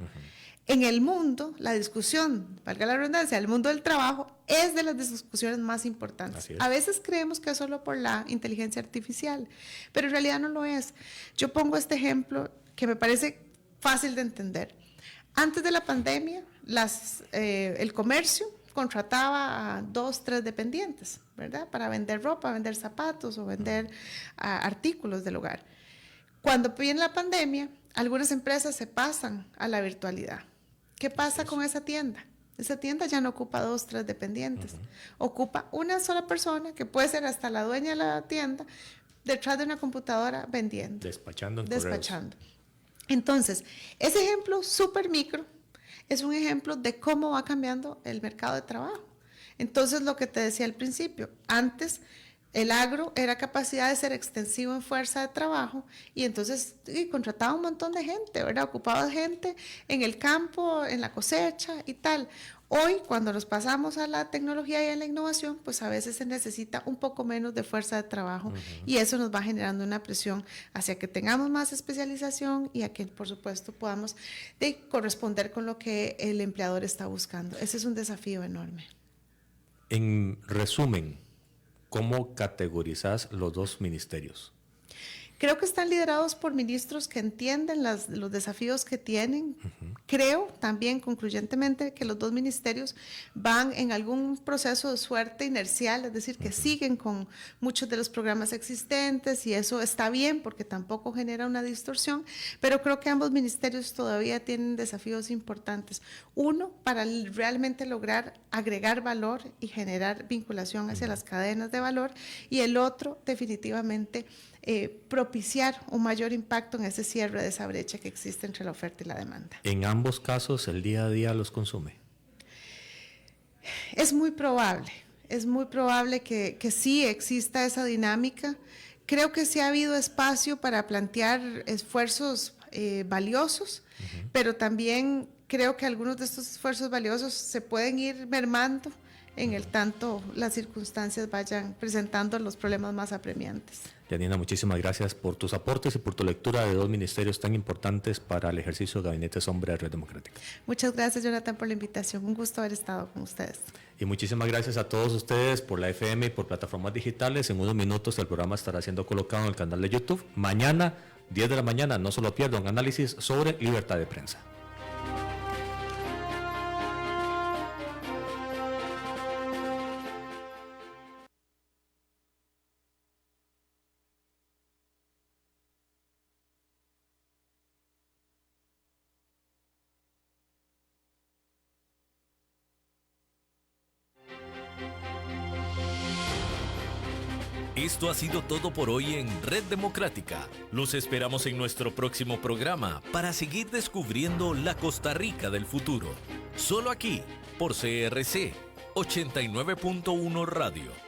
D: En el mundo, la discusión, valga la redundancia, el mundo del trabajo es de las discusiones más importantes. A veces creemos que es solo por la inteligencia artificial, pero en realidad no lo es. Yo pongo este ejemplo que me parece fácil de entender. Antes de la pandemia, el comercio contrataba a 2, 3 dependientes, ¿verdad? Para vender ropa, vender zapatos o vender artículos del hogar. Cuando viene la pandemia, algunas empresas se pasan a la virtualidad. ¿Qué pasa con esa tienda? Esa tienda ya no ocupa 2, 3 dependientes. Ocupa una sola persona, que puede ser hasta la dueña de la tienda, detrás de una computadora vendiendo.
C: Despachando.
D: Entonces, ese ejemplo súper micro es un ejemplo de cómo va cambiando el mercado de trabajo. Entonces, lo que te decía al principio, antes el agro era capacidad de ser extensivo en fuerza de trabajo y entonces contrataba un montón de gente, ¿verdad? Ocupaba gente en el campo, en la cosecha y tal. Hoy, cuando nos pasamos a la tecnología y a la innovación, pues a veces se necesita un poco menos de fuerza de trabajo y eso nos va generando una presión hacia que tengamos más especialización y a que, por supuesto, podamos corresponder con lo que el empleador está buscando. Ese es un desafío enorme.
C: En resumen, ¿cómo categorizas los dos ministerios?
D: Creo que están liderados por ministros que entienden los desafíos que tienen. Creo también, concluyentemente, que los dos ministerios van en algún proceso de suerte inercial, es decir, que siguen con muchos de los programas existentes y eso está bien porque tampoco genera una distorsión, pero creo que ambos ministerios todavía tienen desafíos importantes. Uno, para realmente lograr agregar valor y generar vinculación hacia las cadenas de valor, y el otro, definitivamente, propiciar un mayor impacto en ese cierre de esa brecha que existe entre la oferta y la demanda.
C: En ambos casos, ¿el día a día los consume?
D: Es muy probable que sí exista esa dinámica. Creo que sí ha habido espacio para plantear esfuerzos valiosos, pero también creo que algunos de estos esfuerzos valiosos se pueden ir mermando en el tanto las circunstancias vayan presentando los problemas más apremiantes.
C: Janina, muchísimas gracias por tus aportes y por tu lectura de dos ministerios tan importantes para el ejercicio de Gabinete Sombra de Red Democrática.
D: Muchas gracias, Jonathan, por la invitación. Un gusto haber estado con ustedes.
C: Y muchísimas gracias a todos ustedes por la FM y por plataformas digitales. En unos minutos el programa estará siendo colocado en el canal de YouTube. Mañana, 10 de la mañana, no se lo pierdan, un análisis sobre libertad de prensa.
B: Esto ha sido todo por hoy en Red Democrática. Los esperamos en nuestro próximo programa para seguir descubriendo la Costa Rica del futuro. Solo aquí, por CRC 89.1 Radio.